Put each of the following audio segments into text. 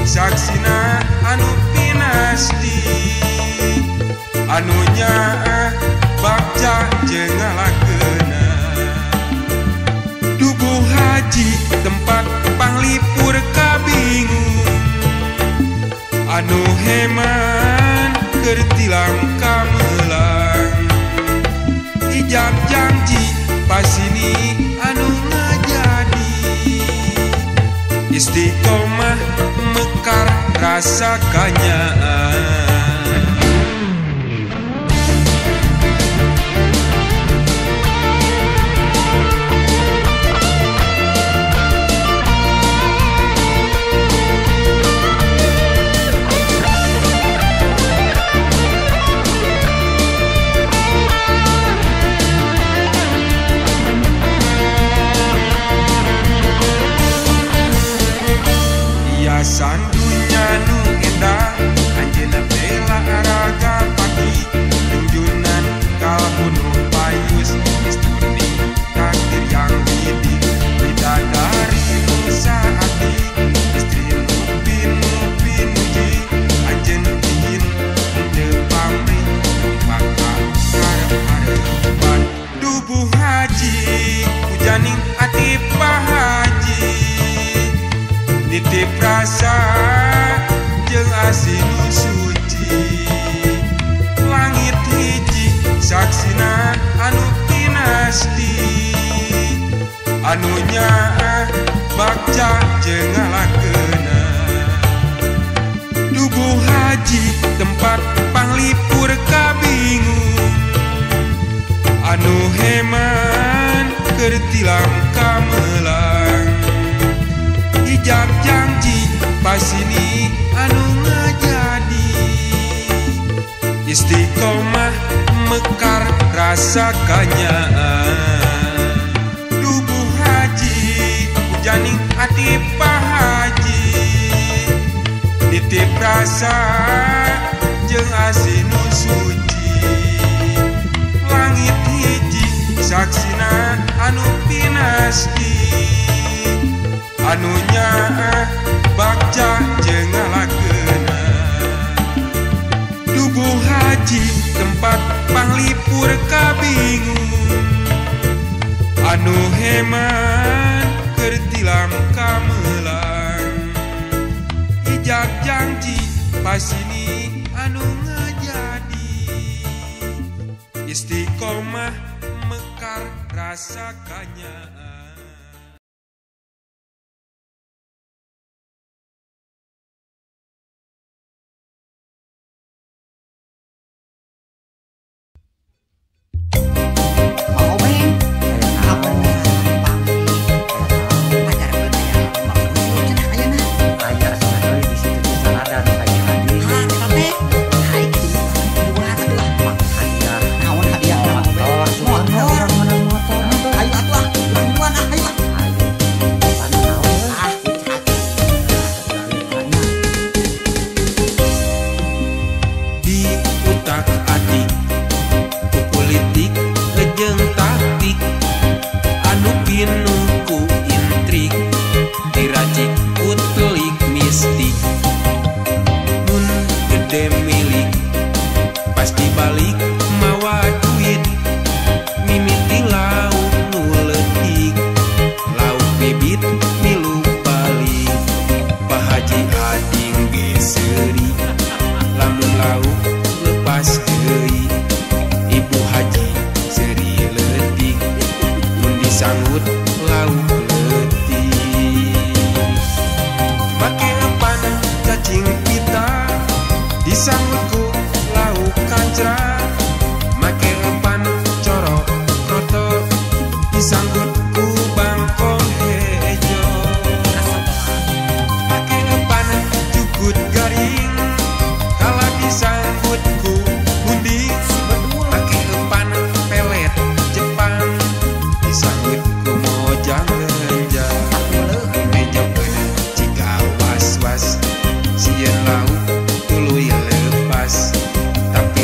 saksina anu pinasti anu nyaah bakca jeung ngalakeuna dubuh haji tempat panglipur kabingung anu heman keur tilang kamelang ijab janji pasini anu ngajadi istiqomah mekar rasa kanyaan sandunya nu endah anjeunna bela araga pagi tunjunan kalbun payus istuni takdir yang bidik bidadari nusa hati istri nupin uji anjeun ingin teu pamrih maka hareup-hareupan dubuh haji hujaning ati pahaji nitip rasa jeung asinu suci langit hiji saksina anu pinasti anu nyaah bakca jeung ngalakeuna dubuh haji tempat panglipur kabingung anu heman keur tilang kamelang ijab janji pasini anu ngajadi istiqomah mekar rasa kanyaan dubuh haji hujaning ati pahaji nitip rasa jeung asinu suci langit hiji saksina anu pinasti anu nyaah bakca jeung ngalakeuna dubuh haji tempat panglipur kabingung anu heman keur tilam kamelang ijab janji pasini anu ngajadi istiqomah mekar rasa kanyaan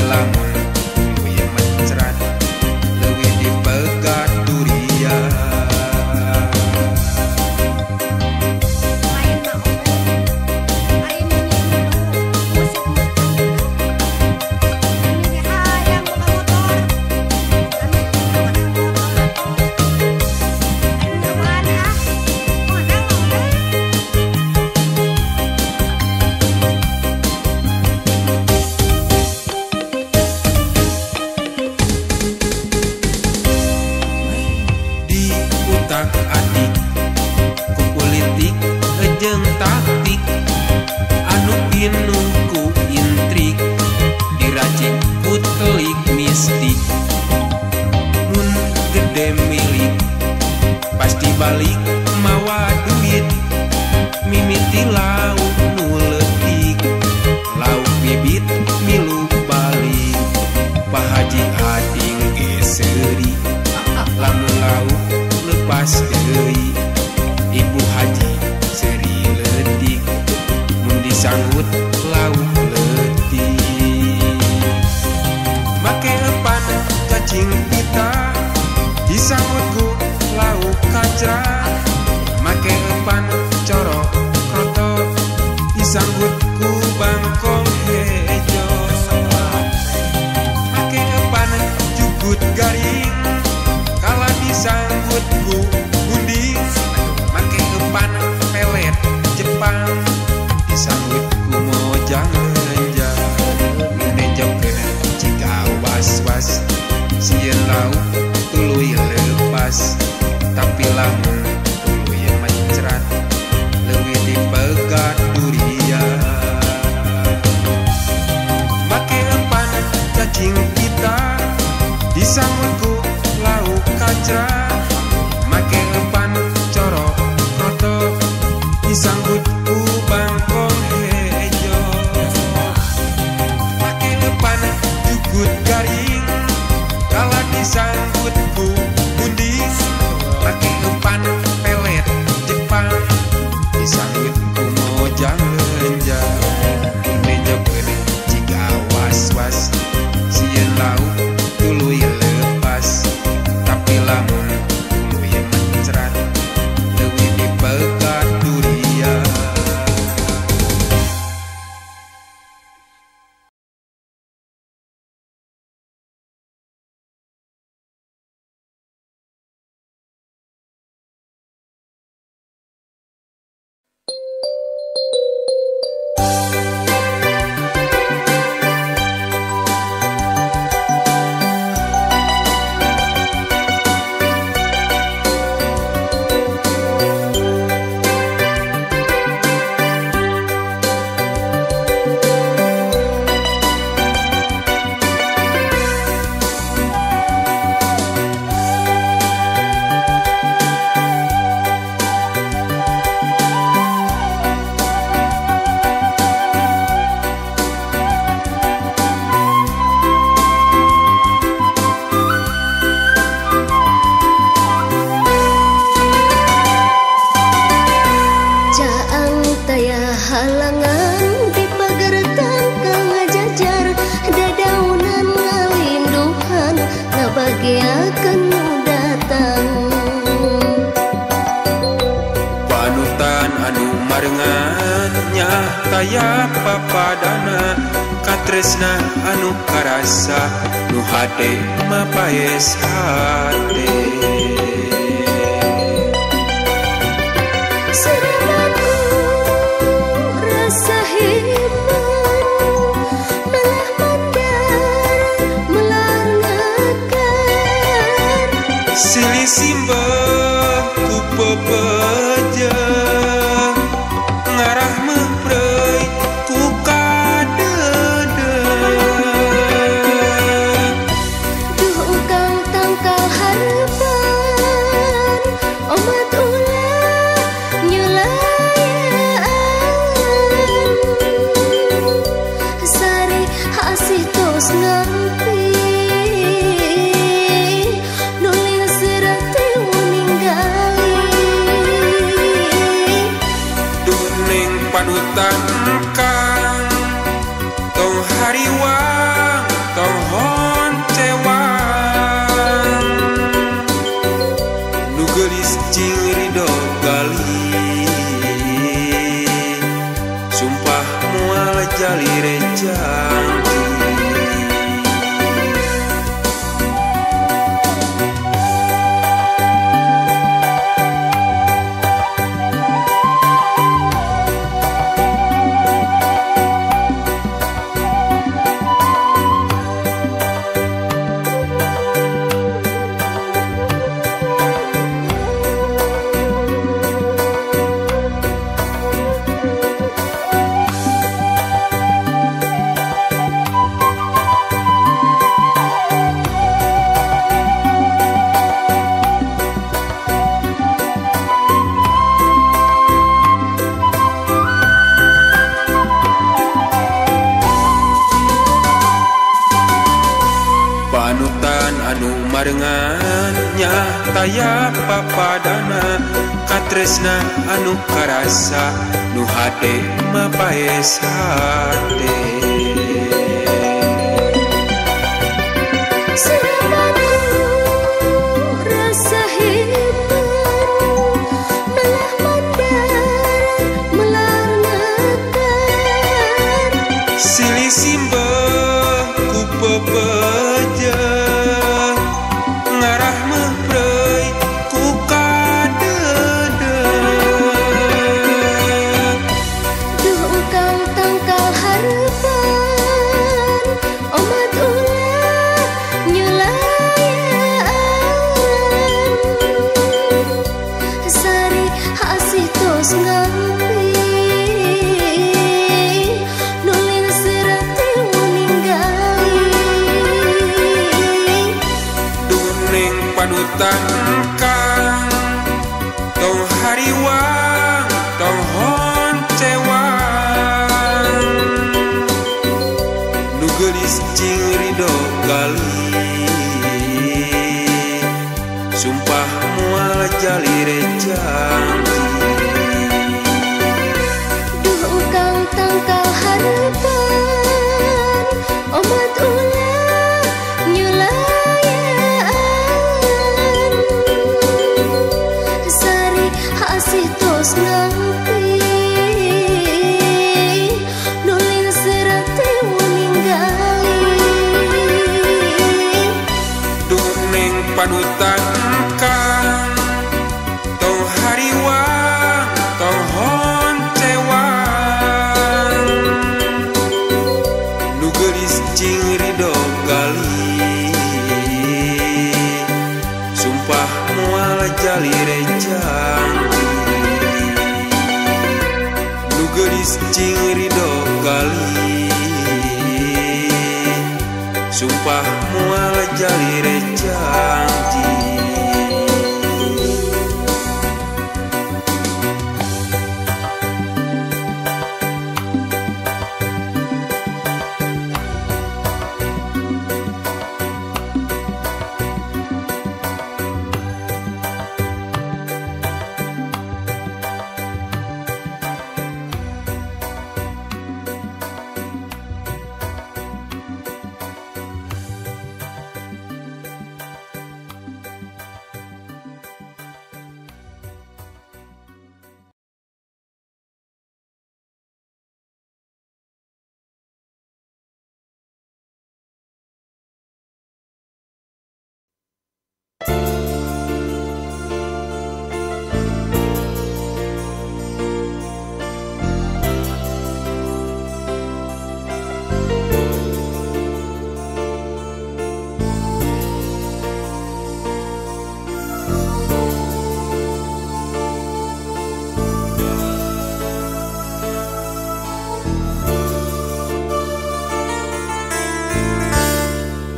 lamun tuluy mencrat leuwih dipegat durian telik pasti balik mawa duit mimiti lauk nu leutik lauk bibit milu balik Pak Haji ading geseri lamun lauk lepas deui Ibu Haji seri leutik mun disanggut lauk leutik make epan cacing pita disanggut ku lauk kacra make epan corok kroto disanggut ku bangkong hejo make epan jugut garing kala disanggut ku gunding make epan pelet Jepang disanggut ku mojang lenjang nejokeun jika was-was sieun lauk tuluy lepas tapi lamun tuluy mencrat leuwih dipegat durian make epan cacing pita disanggut ku lauk kacra make epan corok kroto disanggut ku bangkong hejo make epan jugut garing kala disanggut ku gunding make epan pelet Jepang disanggut ku mojang lenjang nejokeun jika was-was sieun lauk tuluy lepas tapi lamun tuluy mencrat leuwih dipegat durian Taya papadana katresna anu karasa nu hade mapaes hade Seramaku rasa himan melah mandar melah ngakar silih simbah ku pepeja ngarah memprei ku kadede duh ukang tangkal harapan omat ulah nyulayaan sari asih tos ngampi nulis serati meninggali duning panutan kang tong hariwang tong honcewang nu geulis cing ridho gali sumpah moal jali rejang Aya papadana katresna anu karasa nu hade mapaes hade. Rasa himan melah mandar melar ngakar Silih simbah ku pepejah ngarah mah prei ku kadedeg. duh ukang tangkal harapan omat ulah nyulayaan sari hasih tos ngampi nuling serati meninggali Duning panutan kang tong hariwang tong honcewang nu geulis cing ridho gali sumpah moal jalire janji. duh ukang tangkal harapan omat ulah nyulayaan sari hasih tos ngampi nuling serati meninggali Duning panutan kang tong hariwang tong honcewang nu geulis cing ridho gali sumpah moal jalire janji. Nu geulis cing ridho gali sumpah moal jalire janji.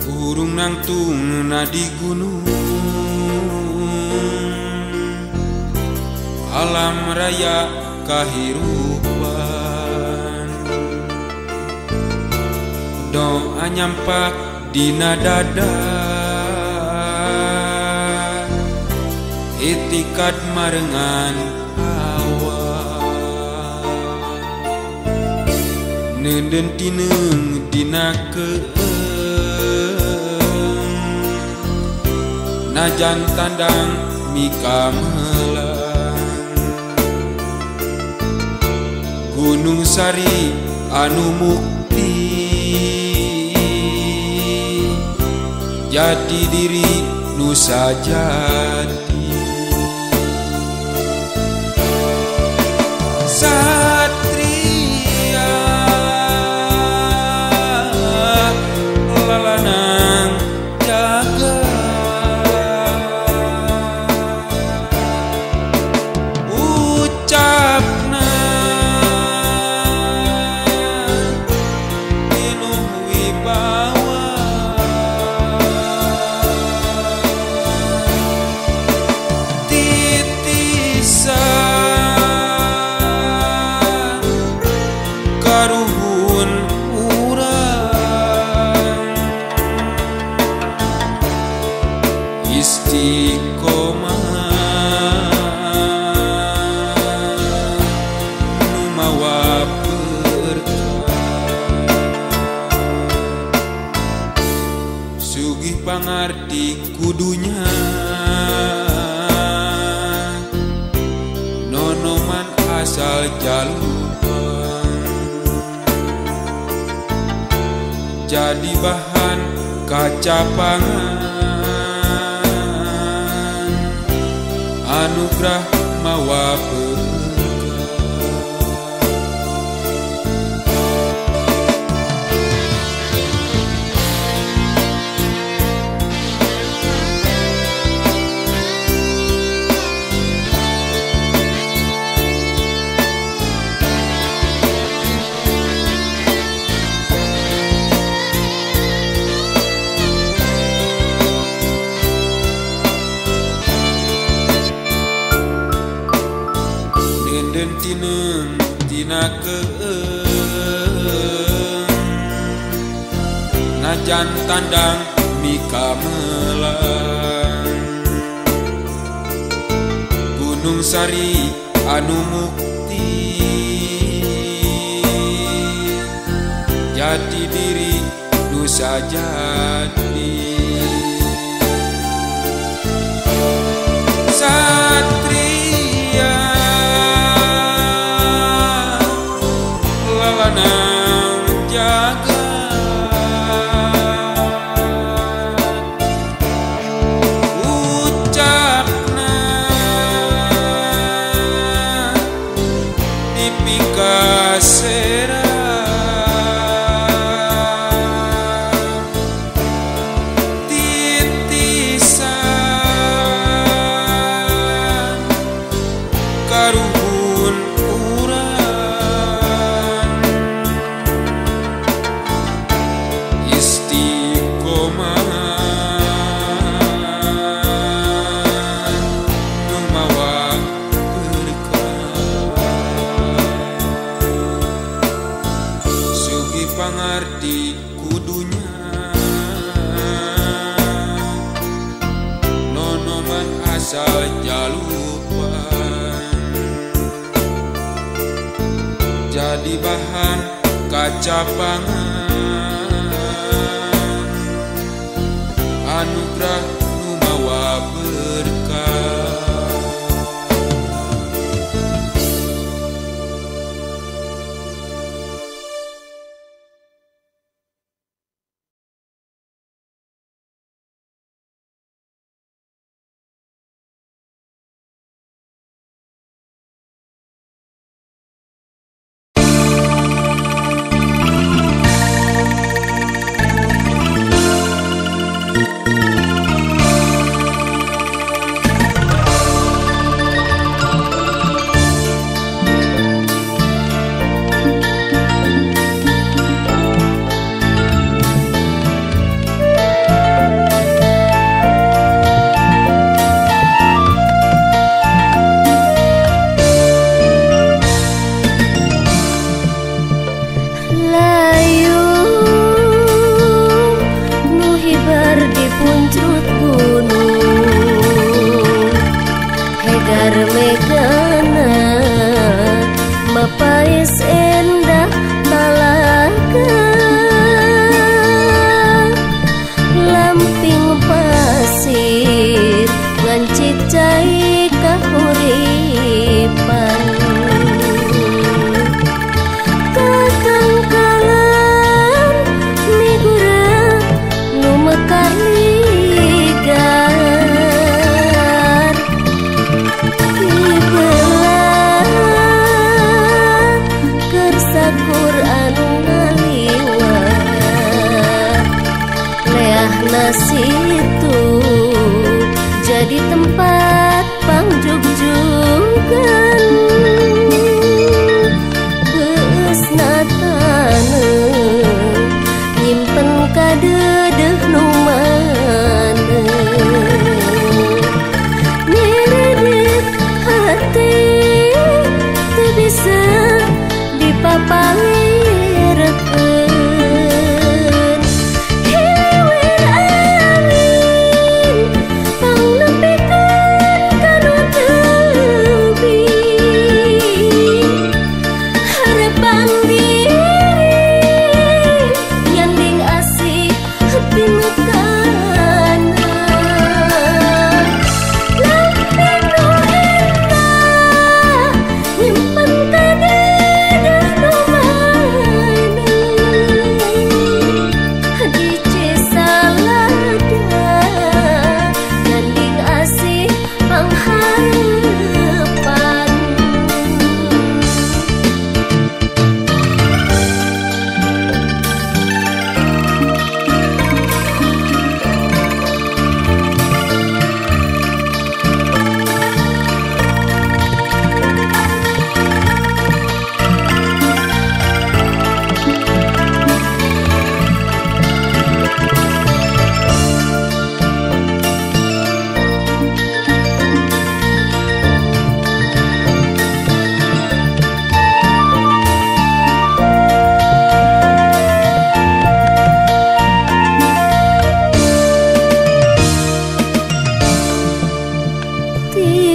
Burung nangtung di gunung alam raya kahirupan doa nyampak dina dada itikad marengan awal nenden tineng dina najan tandang mika melang Gunung Sari anu mukti jati diri nusa jati satria lalanang jaga jadi bahan kaca pangan, anugerah mawa nenden tineng tinakeun najan tandang mika melang Gunung Sari anu mukti jati diri nu sajadi satria lalanang jagat ucapna dipikasera titisan karuhun urang istiqomah nu mawa berkah sugi pangarti kudunya nonoman asal jalupan jadi bahan kaca pangan anugerah nu mawa berkah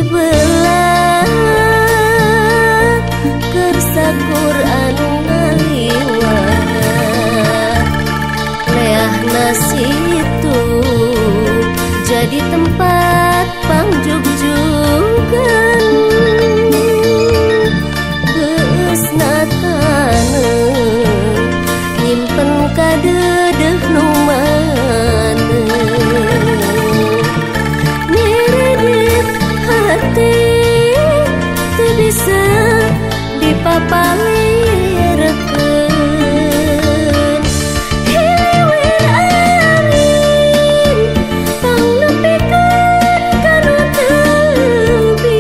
belah kersa Quran ngaliwat leah nasitu jadi tempat pangjug-jugan geus natana nyimpen kadedeh nu niredit hati teu bisa dipapalirkeun hiliwir angin pangnepikeun kanu teuing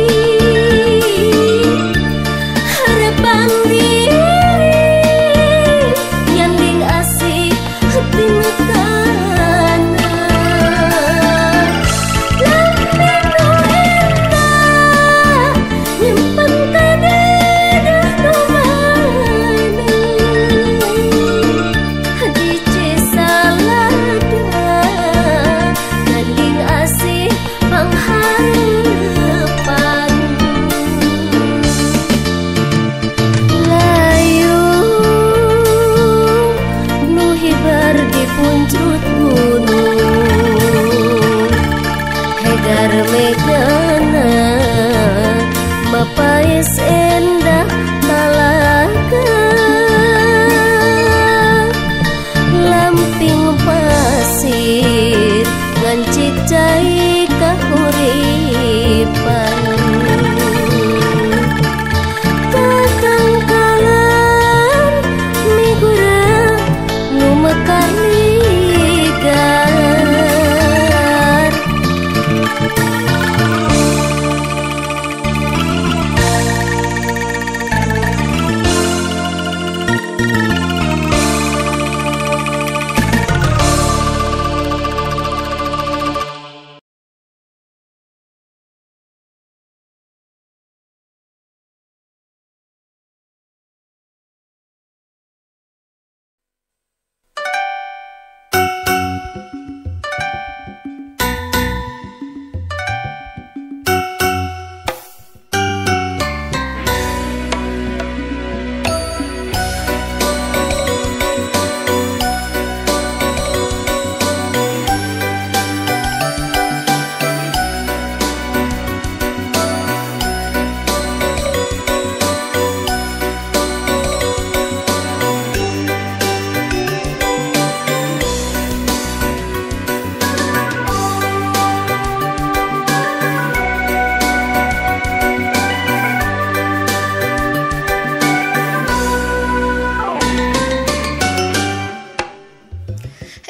harapan diri nyanding asih tina tanah lampir nu endah nyimpen kadedeh nu hiji salada nyanding asih pangharepan layung nu hibar di puncuk gunung hegar megana mapais endah talaga lamping pasir ngancik cai kahuripan tatangkalan migura nu mekar ligar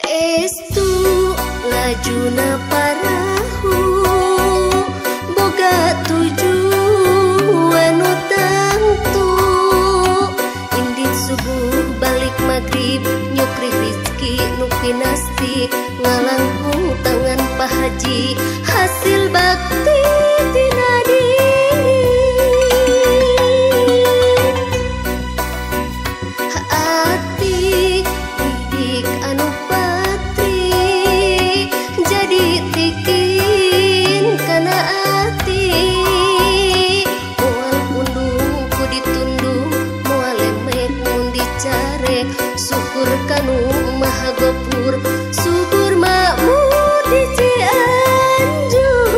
Estu lajuna parahu boga tujuan nu tangtu indit subuh balik magrib nyukri rizki nu pinasti ngalangkung tangan pahaji hasil bakti tina diri hati didik anu jadi tikin kana ati moal undung ku ditundung moal lemek mun dicarek syukur kanu maha gopur subur makmur di Cianjur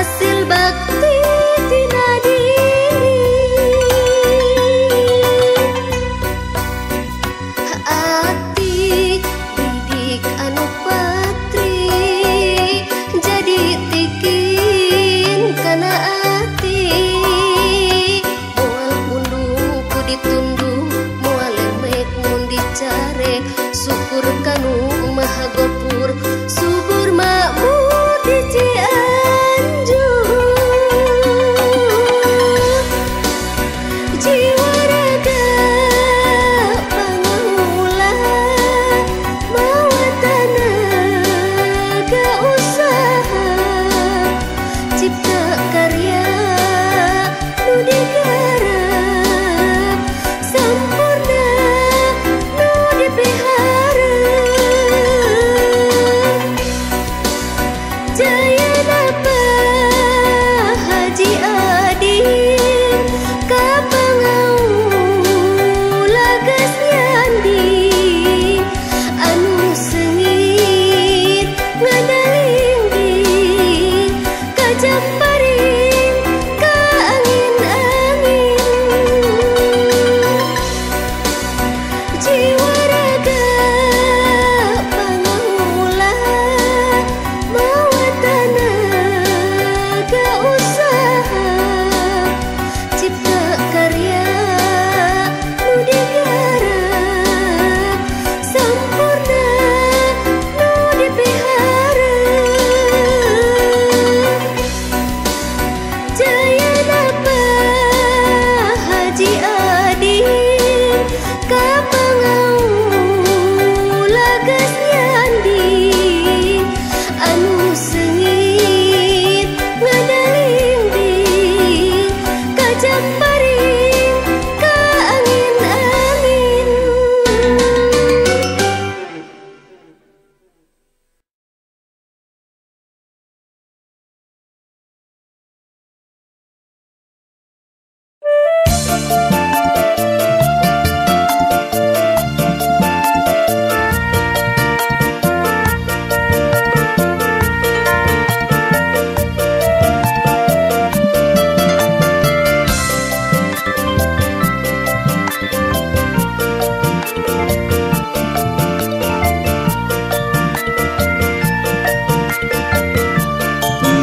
hasil bakti tina diri ati didik anu patri jadi tikin kana ati moal pundung ku ditundung moal lemek mun dicare syukur kanu maha gopur subur makmur di Cianjur jiwa raga pangula mawa tenaga usaha cipta karya nu digarap sempurna nu dipelihara jaya napa Haji Adin kapangaula geus nyandi anu seungit ngadalingding kajamparing ka angin-angin jiwa raga pangula mawa tenaga usaha cipta karya nu digarap sempurna nu dipelihara jaya napa Haji Adin kapangaula geus nyandi anu seungit ngadalingding kajamparing ka angin-angin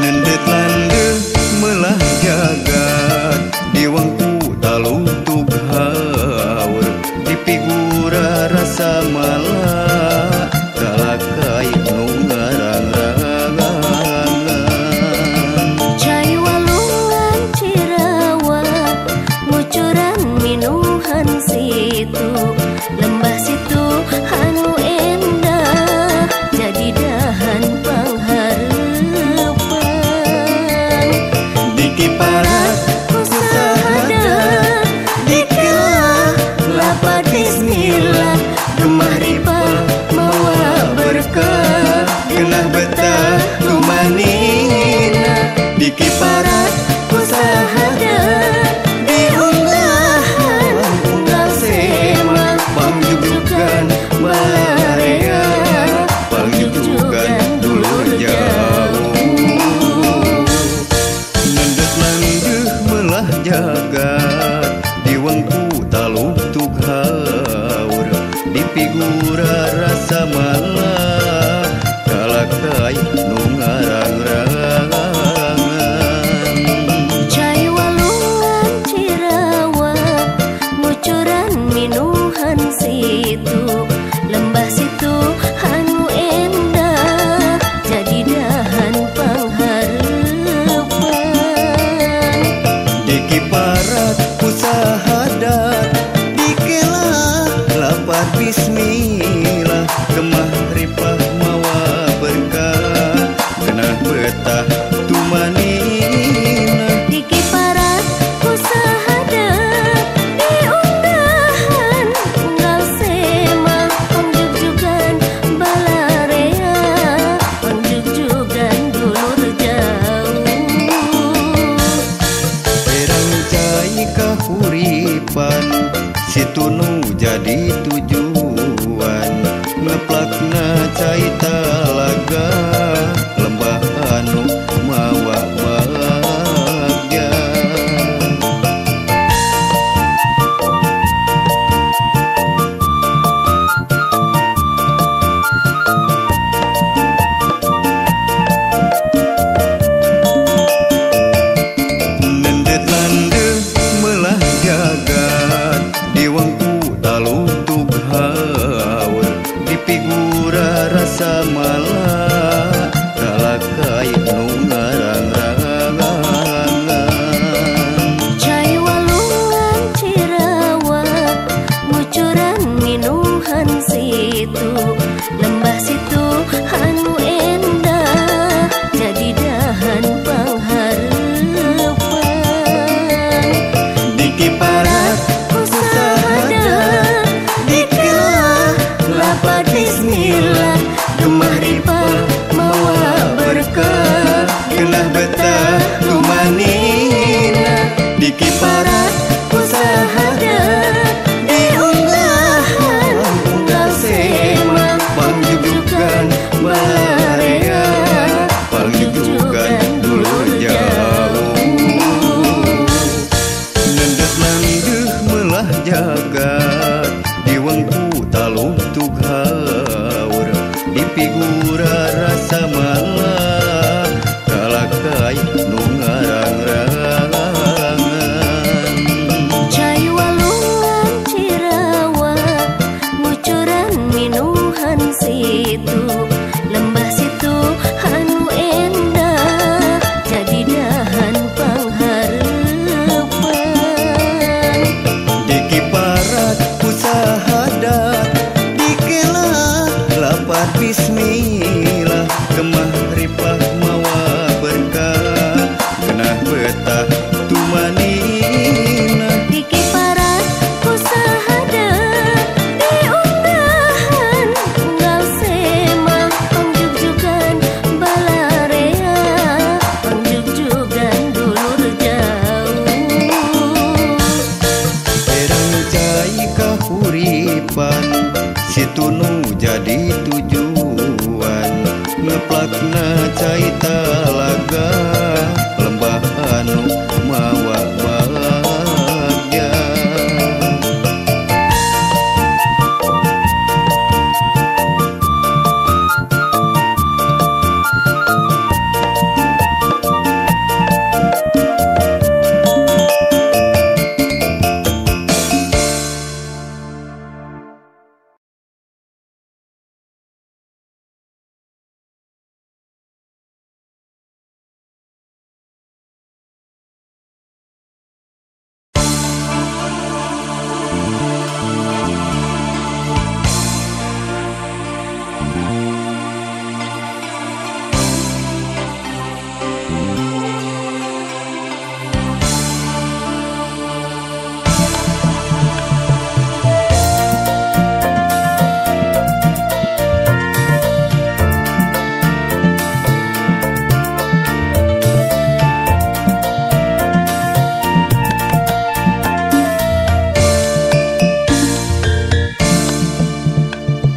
Nendet landeuh melah jagat di wangku talutug haur di figura rasa malah kalakai nu ngarang-rangan cai walungan cirawat ngucuran minuhan situ lembah situ anu endah jadi dahan panghareupan di kiparat usahadan dikelah lapad bismillah gemah ripah mawa berkah genah betah tumanina di kiparat usahadan diunggahan unggal semak pangjugjugan balarea pangjugjugan dulur jauh nendet landeuh melah jagat di wangku talutug haur di figura rasa malah kalakai nu ngarang-rangan cai walungan cirawat ngucuran minuhan situ lembah situ anu endah jadi dahan panghareupan di kiparat usahadat dikelah lapad bismillah gemah ripah mawa berkah genah betah tumanina di kiparat usahadan diunggahan unggal semak pangjugjugan balarea pangjugjugan dulur jauh perang cai kahuripan situ nu jadi tujuan ngeplakna cai talaga lembah anu mawa malah kalakai nu ngarang-rangan. Cai walungan Cirawa ngucuran minuhan situ lembah situ anu endah jadi dahan panghareupan. Di kiparat usahadat dikelah lapat bismillah kemah ripah mawa berkah genah betah tumanina. Di kiparat usahadat diunggahan unggal sema pangjugjugan balarea pangjugjugan dulur jauh. Erang cai kahuripan situ nu jadi tujuan ngeplakna cai talaga lembah anu mawa bagja.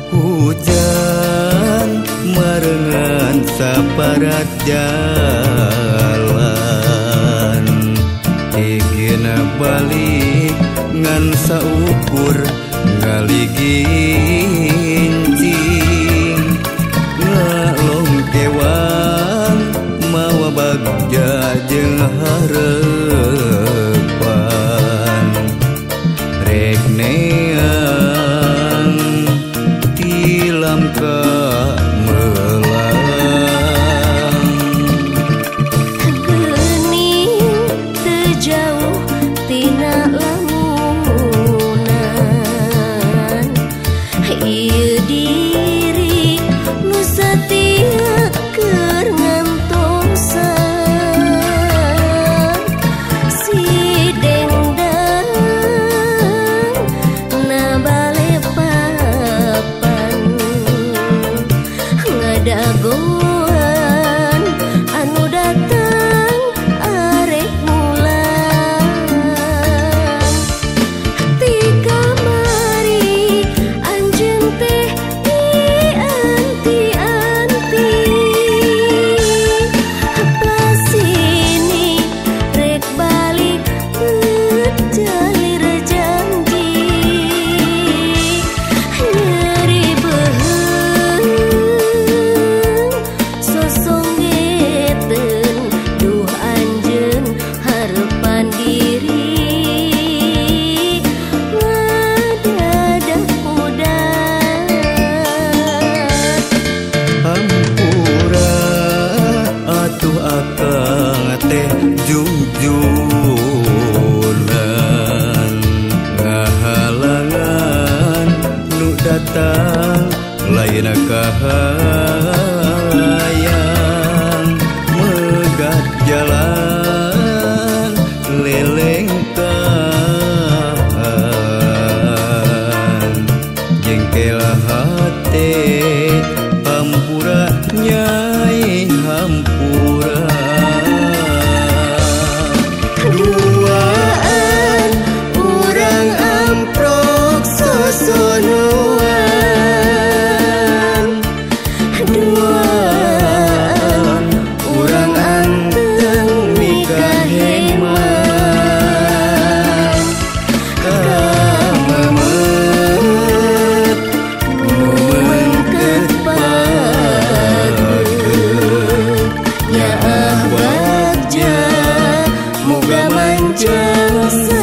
Hujan marengan saparat jalan igina balik ngan saukur ngaligincing ngalong kewang mawa bagja jeung harepan rek neang tilam ka melang. Geuning teu jauh tina lamunan bujang